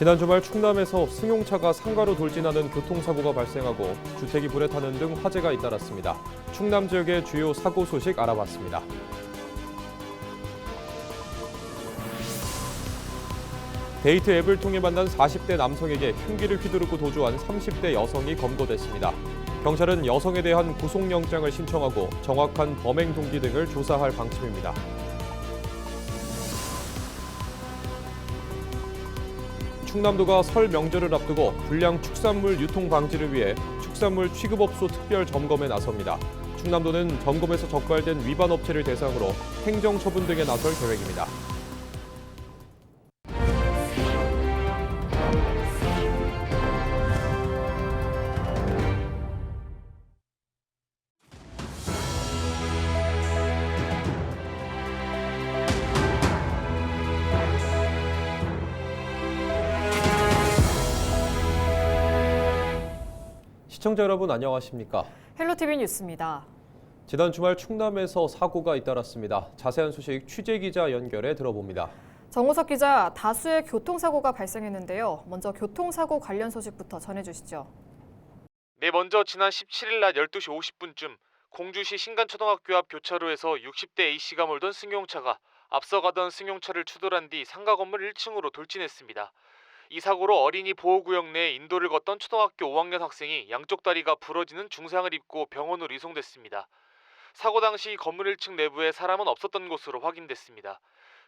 지난 주말 충남에서 승용차가 상가로 돌진하는 교통사고가 발생하고 주택이 불에 타는 등 화재가 잇따랐습니다. 충남 지역의 주요 사고 소식 알아봤습니다. 데이트 앱을 통해 만난 40대 남성에게 흉기를 휘두르고 도주한 30대 여성이 검거됐습니다. 경찰은 여성에 대한 구속영장을 신청하고 정확한 범행 동기 등을 조사할 방침입니다. 충남도가 설 명절을 앞두고 불량 축산물 유통 방지를 위해 축산물 취급업소 특별 점검에 나섭니다. 충남도는 점검에서 적발된 위반 업체를 대상으로 행정처분 등에 나설 계획입니다. 시청자 여러분 안녕하십니까? 헬로티비 뉴스입니다. 지난 주말 충남에서 사고가 잇따랐습니다. 자세한 소식 취재기자 연결해 들어봅니다. 정호석 기자, 다수의 교통사고가 발생했는데요. 먼저 교통사고 관련 소식부터 전해주시죠. 네, 먼저 지난 17일 낮 12시 50분쯤 공주시 신간초등학교 앞 교차로에서 60대 A씨가 몰던 승용차가 앞서가던 승용차를 추돌한 뒤 상가 건물 1층으로 돌진했습니다. 이 사고로 어린이 보호구역 내 인도를 걷던 초등학교 5학년 학생이 양쪽 다리가 부러지는 중상을 입고 병원으로 이송됐습니다. 사고 당시 건물 1층 내부에 사람은 없었던 것으로 확인됐습니다.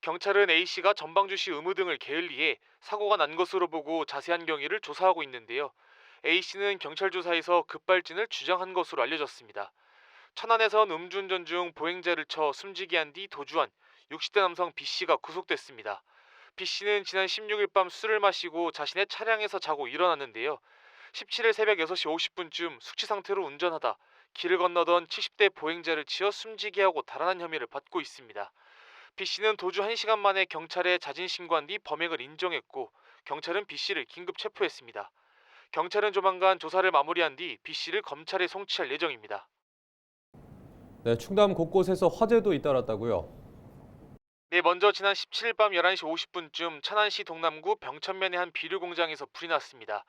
경찰은 A씨가 전방주시 의무 등을 게을리해 사고가 난 것으로 보고 자세한 경위를 조사하고 있는데요. A씨는 경찰 조사에서 급발진을 주장한 것으로 알려졌습니다. 천안에선 음주운전 중 보행자를 쳐 숨지게 한 뒤 도주한 60대 남성 B씨가 구속됐습니다. B씨는 지난 16일 밤 술을 마시고 자신의 차량에서 자고 일어났는데요. 17일 새벽 6시 50분쯤 숙취 상태로 운전하다 길을 건너던 70대 보행자를 치어 숨지게 하고 달아난 혐의를 받고 있습니다. B씨는 도주 1시간 만에 경찰에 자진 신고한 뒤 범행을 인정했고 경찰은 B씨를 긴급 체포했습니다. 경찰은 조만간 조사를 마무리한 뒤 B씨를 검찰에 송치할 예정입니다. 네, 충남 곳곳에서 화재도 잇따랐다고요? 네, 먼저 지난 17일 밤 11시 50분쯤 천안시 동남구 병천면의 한 비료 공장에서 불이 났습니다.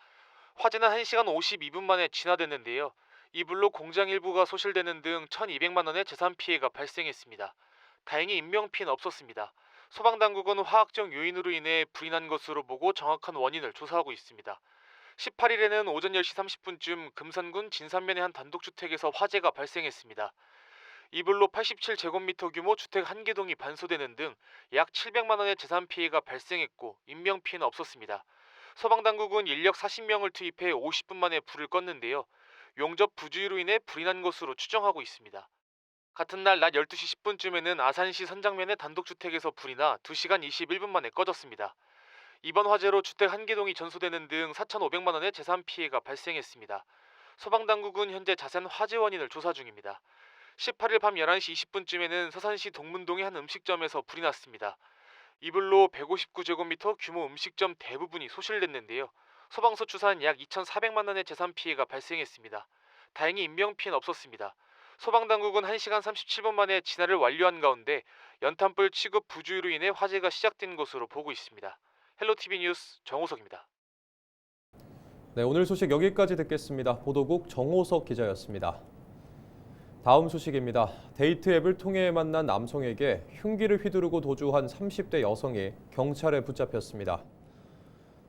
화재는 1시간 52분 만에 진화됐는데요. 이 불로 공장 일부가 소실되는 등 1,200만 원의 재산 피해가 발생했습니다. 다행히 인명피해는 없었습니다. 소방당국은 화학적 요인으로 인해 불이 난 것으로 보고 정확한 원인을 조사하고 있습니다. 18일에는 오전 10시 30분쯤 금산군 진산면의 한 단독주택에서 화재가 발생했습니다. 이 불로 87제곱미터 규모 주택 1개 동이 반소되는 등 약 700만 원의 재산 피해가 발생했고 인명 피해는 없었습니다. 소방당국은 인력 40명을 투입해 50분 만에 불을 껐는데요. 용접 부주의로 인해 불이 난 것으로 추정하고 있습니다. 같은 날 낮 12시 10분쯤에는 아산시 선장면의 단독주택에서 불이 나 2시간 21분 만에 꺼졌습니다. 이번 화재로 주택 1개 동이 전소되는 등 4,500만 원의 재산 피해가 발생했습니다. 소방당국은 현재 자세한 화재 원인을 조사 중입니다. 18일 밤 11시 20분쯤에는 서산시 동문동의 한 음식점에서 불이 났습니다. 이 불로 159제곱미터 규모 음식점 대부분이 소실됐는데요. 소방서 추산 약 2,400만 원의 재산 피해가 발생했습니다. 다행히 인명피해는 없었습니다. 소방당국은 1시간 37분 만에 진화를 완료한 가운데 연탄불 취급 부주의로 인해 화재가 시작된 것으로 보고 있습니다. 헬로티비 뉴스 정호석입니다. 네, 오늘 소식 여기까지 듣겠습니다. 보도국 정호석 기자였습니다. 다음 소식입니다. 데이트 앱을 통해 만난 남성에게 흉기를 휘두르고 도주한 30대 여성이 경찰에 붙잡혔습니다.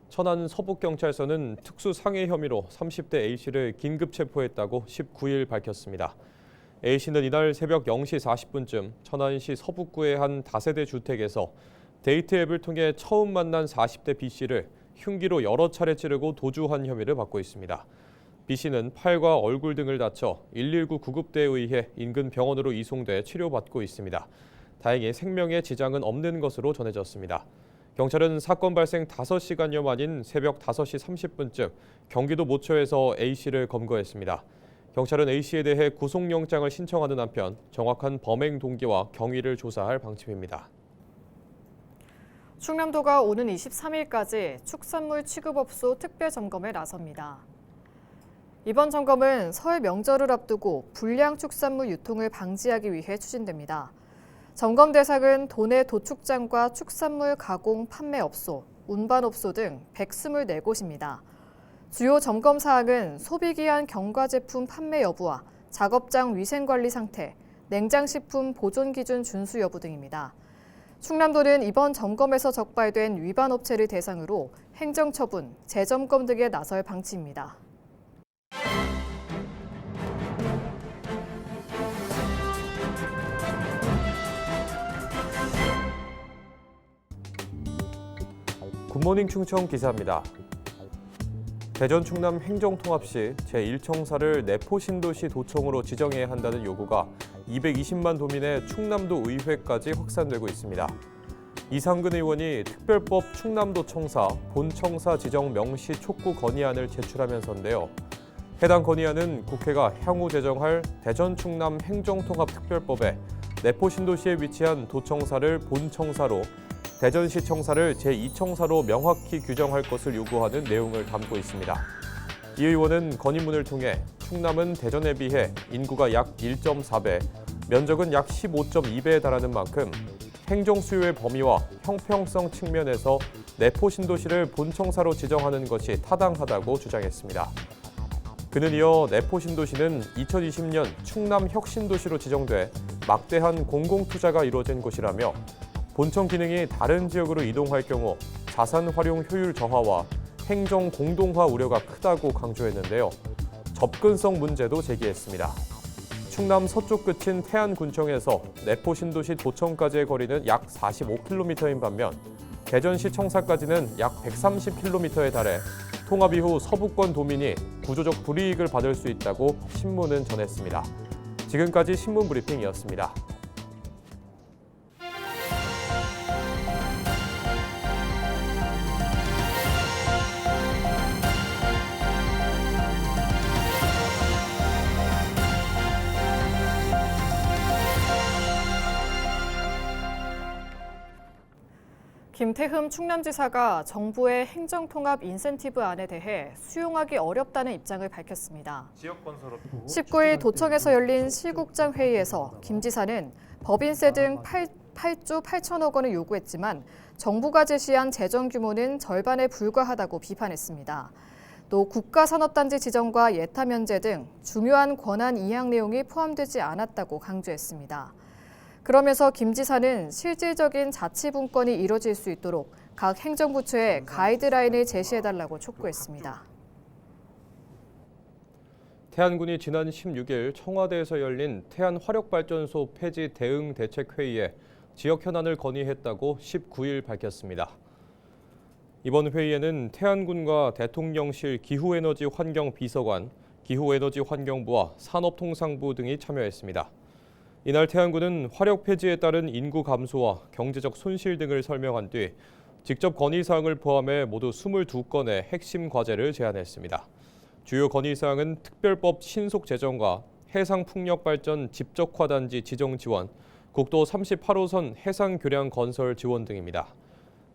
천안 서북경찰서는 특수상해 혐의로 30대 A씨를 긴급 체포했다고 19일 밝혔습니다. A씨는 이날 새벽 0시 40분쯤 천안시 서북구의 한 다세대 주택에서 데이트 앱을 통해 처음 만난 40대 B씨를 흉기로 여러 차례 찌르고 도주한 혐의를 받고 있습니다. B씨는 팔과 얼굴 등을 다쳐 119 구급대에 의해 인근 병원으로 이송돼 치료받고 있습니다. 다행히 생명에 지장은 없는 것으로 전해졌습니다. 경찰은 사건 발생 5시간여 만인 새벽 5시 30분쯤 경기도 모처에서 A씨를 검거했습니다. 경찰은 A씨에 대해 구속영장을 신청하는 한편 정확한 범행 동기와 경위를 조사할 방침입니다. 충남도가 오는 23일까지 축산물 취급업소 특별점검에 나섭니다. 이번 점검은 설 명절을 앞두고 불량 축산물 유통을 방지하기 위해 추진됩니다. 점검 대상은 도내 도축장과 축산물 가공 판매업소, 운반업소 등 124곳입니다. 주요 점검 사항은 소비기한 경과 제품 판매 여부와 작업장 위생관리 상태, 냉장식품 보존 기준 준수 여부 등입니다. 충남도는 이번 점검에서 적발된 위반 업체를 대상으로 행정처분, 재점검 등에 나설 방침입니다. 굿모닝 충청 기사입니다. 대전 충남 행정통합시 제1청사를 내포신도시 도청으로 지정해야 한다는 요구가 220만 도민의 충남도 의회까지 확산되고 있습니다. 이상근 의원이 특별법 충남도 청사, 본청사 지정 명시 촉구 건의안을 제출하면서인데요. 해당 건의안은 국회가 향후 제정할 대전 충남 행정통합특별법에 내포신도시에 위치한 도청사를 본청사로, 대전시 청사를 제2청사로 명확히 규정할 것을 요구하는 내용을 담고 있습니다. 이 의원은 건의문을 통해 충남은 대전에 비해 인구가 약 1.4배, 면적은 약 15.2배에 달하는 만큼 행정 수요의 범위와 형평성 측면에서 내포신도시를 본청사로 지정하는 것이 타당하다고 주장했습니다. 그는 이어 내포신도시는 2020년 충남 혁신도시로 지정돼 막대한 공공투자가 이루어진 곳이라며 본청 기능이 다른 지역으로 이동할 경우 자산 활용 효율 저하와 행정 공동화 우려가 크다고 강조했는데요. 접근성 문제도 제기했습니다. 충남 서쪽 끝인 태안군청에서 내포신도시 도청까지의 거리는 약 45km인 반면 대전시 청사까지는 약 130km에 달해 통합 이후 서부권 도민이 구조적 불이익을 받을 수 있다고 신문은 전했습니다. 지금까지 신문 브리핑이었습니다. 김태흠 충남지사가 정부의 행정통합 인센티브안에 대해 수용하기 어렵다는 입장을 밝혔습니다. 19일 도청에서 열린 실국장 회의에서 김 지사는 법인세 등 8조 8천억 원을 요구했지만 정부가 제시한 재정 규모는 절반에 불과하다고 비판했습니다. 또 국가산업단지 지정과 예타 면제 등 중요한 권한 이양 내용이 포함되지 않았다고 강조했습니다. 그러면서 김 지사는 실질적인 자치분권이 이뤄질 수 있도록 각 행정부처에 가이드라인을 제시해달라고 촉구했습니다. 태안군이 지난 16일 청와대에서 열린 태안화력발전소 폐지 대응 대책회의에 지역 현안을 건의했다고 19일 밝혔습니다. 이번 회의에는 태안군과 대통령실 기후에너지환경비서관, 기후에너지환경부와 산업통상부 등이 참여했습니다. 이날 태안군은 화력 폐지에 따른 인구 감소와 경제적 손실 등을 설명한 뒤 직접 건의사항을 포함해 모두 22건의 핵심 과제를 제안했습니다. 주요 건의사항은 특별법 신속 제정과 해상풍력발전 집적화단지 지정 지원, 국도 38호선 해상교량 건설 지원 등입니다.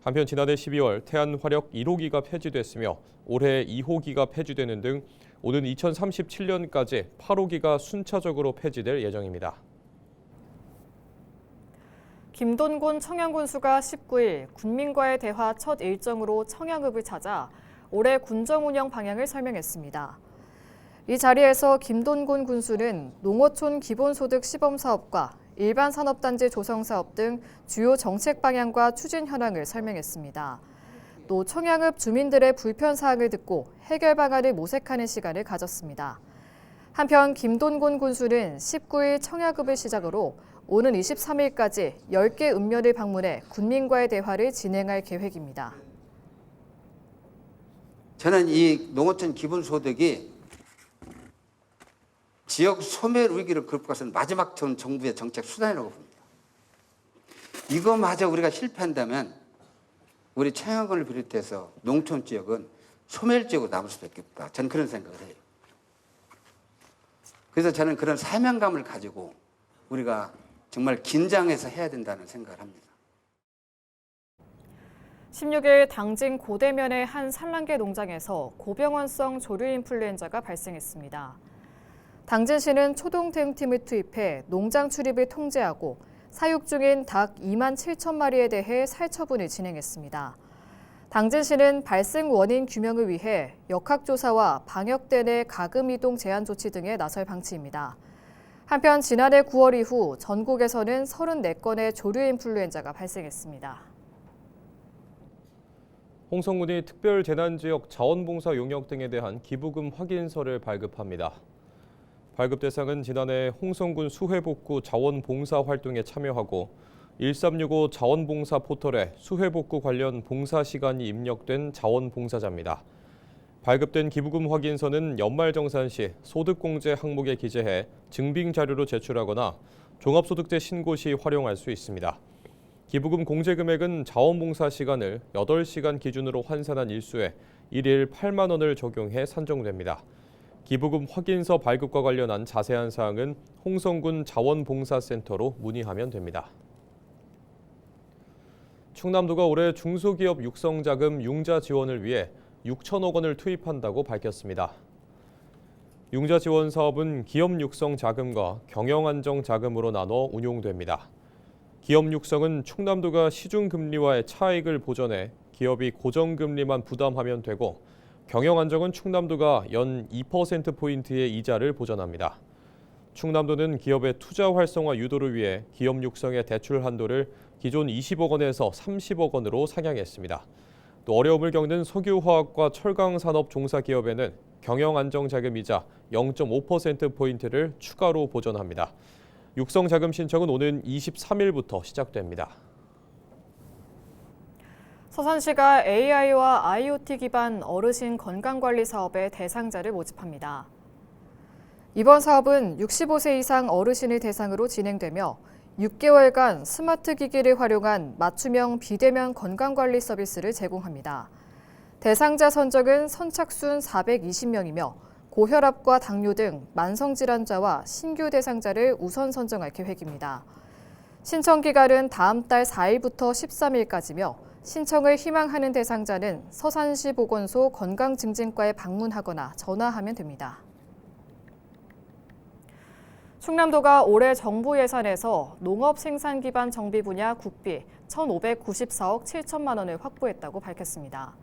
한편 지난해 12월 태안화력 1호기가 폐지됐으며 올해 2호기가 폐지되는 등 오는 2037년까지 8호기가 순차적으로 폐지될 예정입니다. 김돈곤 청양군수가 19일 군민과의 대화 첫 일정으로 청양읍을 찾아 올해 군정 운영 방향을 설명했습니다. 이 자리에서 김돈곤 군수는 농어촌 기본소득 시범사업과 일반 산업단지 조성사업 등 주요 정책 방향과 추진 현황을 설명했습니다. 또 청양읍 주민들의 불편사항을 듣고 해결 방안을 모색하는 시간을 가졌습니다. 한편 김돈곤 군수는 19일 청양읍을 시작으로 오는 23일까지 10개 읍면을 방문해 군민과의 대화를 진행할 계획입니다. 저는 이 농어촌 기본소득이 지역 소멸 위기를 극복할 수 있는 마지막 정부의 정책 수단이라고 봅니다. 이거마저 우리가 실패한다면 우리 청양군을 비롯해서 농촌 지역은 소멸 지역으로 남을 수밖에 없다. 저는 그런 생각을 해요. 그래서 저는 그런 사명감을 가지고 우리가 정말 긴장해서 해야 된다는 생각을 합니다. 16일 당진 고대면의 한 산란계 농장에서 고병원성 조류인플루엔자가 발생했습니다. 당진시는 초동 대응팀을 투입해 농장 출입을 통제하고 사육 중인 닭 2만 7천 마리에 대해 살처분을 진행했습니다. 당진시는 발생 원인 규명을 위해 역학조사와 방역대 내 가금 이동 제한 조치 등에 나설 방침입니다. 한편 지난해 9월 이후 전국에서는 34건의 조류 인플루엔자가 발생했습니다. 홍성군이 특별재난지역 자원봉사 용역 등에 대한 기부금 확인서를 발급합니다. 발급 대상은 지난해 홍성군 수해복구 자원봉사 활동에 참여하고 1365 자원봉사 포털에 수해복구 관련 봉사 시간이 입력된 자원봉사자입니다. 발급된 기부금 확인서는 연말정산 시 소득공제 항목에 기재해 증빙 자료로 제출하거나 종합소득세 신고 시 활용할 수 있습니다. 기부금 공제 금액은 자원봉사 시간을 8시간 기준으로 환산한 일수에 일일 8만 원을 적용해 산정됩니다. 기부금 확인서 발급과 관련한 자세한 사항은 홍성군 자원봉사센터로 문의하면 됩니다. 충남도가 올해 중소기업 육성자금 융자 지원을 위해 6천억 원을 투입한다고 밝혔습니다. 융자 지원 사업은 기업 육성 자금과 경영 안정 자금으로 나눠 운용됩니다. 기업 육성은 충남도가 시중금리와의 차익을 보전해 기업이 고정금리만 부담하면 되고 경영 안정은 충남도가 연 2%포인트의 이자를 보전합니다. 충남도는 기업의 투자 활성화 유도를 위해 기업 육성의 대출 한도를 기존 20억 원에서 30억 원으로 상향했습니다. 또 어려움을 겪는 석유화학과 철강산업 종사 기업에는 경영 안정 자금 이자 0.5%포인트를 추가로 보전합니다. 육성 자금 신청은 오는 23일부터 시작됩니다. 서산시가 AI와 IoT 기반 어르신 건강관리 사업의 대상자를 모집합니다. 이번 사업은 65세 이상 어르신을 대상으로 진행되며 6개월간 스마트 기기를 활용한 맞춤형 비대면 건강관리 서비스를 제공합니다. 대상자 선정은 선착순 420명이며 고혈압과 당뇨 등 만성질환자와 신규 대상자를 우선 선정할 계획입니다. 신청 기간은 다음 달 4일부터 13일까지며 신청을 희망하는 대상자는 서산시 보건소 건강증진과에 방문하거나 전화하면 됩니다. 충남도가 올해 정부 예산에서 농업 생산 기반 정비 분야 국비 1,594억 7천만 원을 확보했다고 밝혔습니다.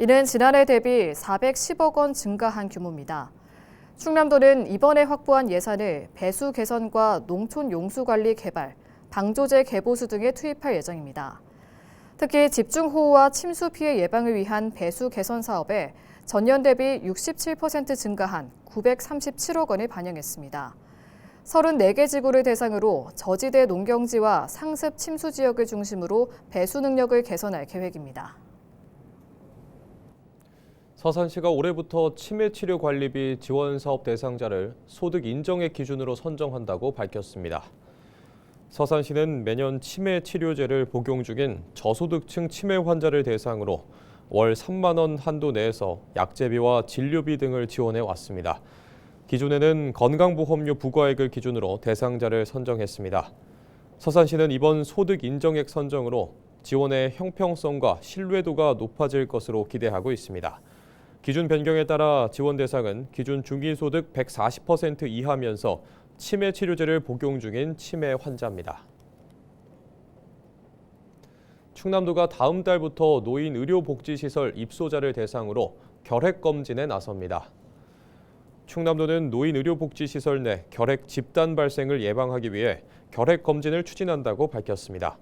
이는 지난해 대비 410억 원 증가한 규모입니다. 충남도는 이번에 확보한 예산을 배수 개선과 농촌 용수 관리 개발, 방조제 개보수 등에 투입할 예정입니다. 특히 집중호우와 침수 피해 예방을 위한 배수 개선 사업에 전년 대비 67% 증가한 937억 원을 반영했습니다. 34개 지구를 대상으로 저지대 농경지와 상습 침수 지역을 중심으로 배수 능력을 개선할 계획입니다. 서산시가 올해부터 치매치료관리비 지원사업 대상자를 소득 인정액 기준으로 선정한다고 밝혔습니다. 서산시는 매년 치매치료제를 복용 중인 저소득층 치매 환자를 대상으로 월 3만 원 한도 내에서 약제비와 진료비 등을 지원해 왔습니다. 기존에는 건강보험료 부과액을 기준으로 대상자를 선정했습니다. 서산시는 이번 소득 인정액 선정으로 지원의 형평성과 신뢰도가 높아질 것으로 기대하고 있습니다. 기준 변경에 따라 지원 대상은 기준 중위소득 140% 이하면서 치매 치료제를 복용 중인 치매 환자입니다. 충남도가 다음 달부터 노인 의료복지시설 입소자를 대상으로 결핵 검진에 나섭니다. 충남도는 노인 의료복지시설 내 결핵 집단 발생을 예방하기 위해 결핵 검진을 추진한다고 밝혔습니다.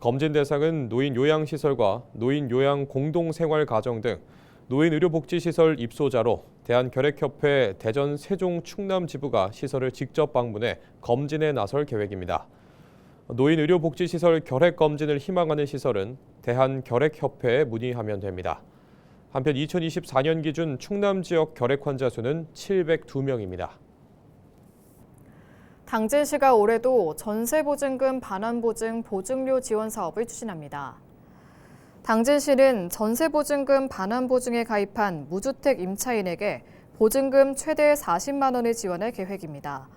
검진 대상은 노인 요양시설과 노인 요양 공동생활가정 등 노인 의료복지시설 입소자로 대한결핵협회 대전 세종 충남 지부가 시설을 직접 방문해 검진에 나설 계획입니다. 노인 의료복지시설 결핵 검진을 희망하는 시설은 대한결핵협회에 문의하면 됩니다. 한편 2024년 기준 충남 지역 결핵 환자 수는 702명입니다. 당진시가 올해도 전세보증금 반환보증 보증료 지원 사업을 추진합니다. 당진시는 전세보증금 반환보증에 가입한 무주택 임차인에게 보증금 최대 40만 원을 지원할 계획입니다.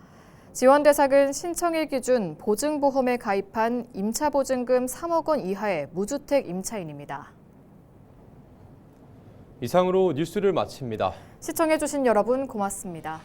지원 대상은 신청일 기준 보증보험에 가입한 임차보증금 3억 원 이하의 무주택 임차인입니다. 이상으로 뉴스를 마칩니다. 시청해주신 여러분 고맙습니다.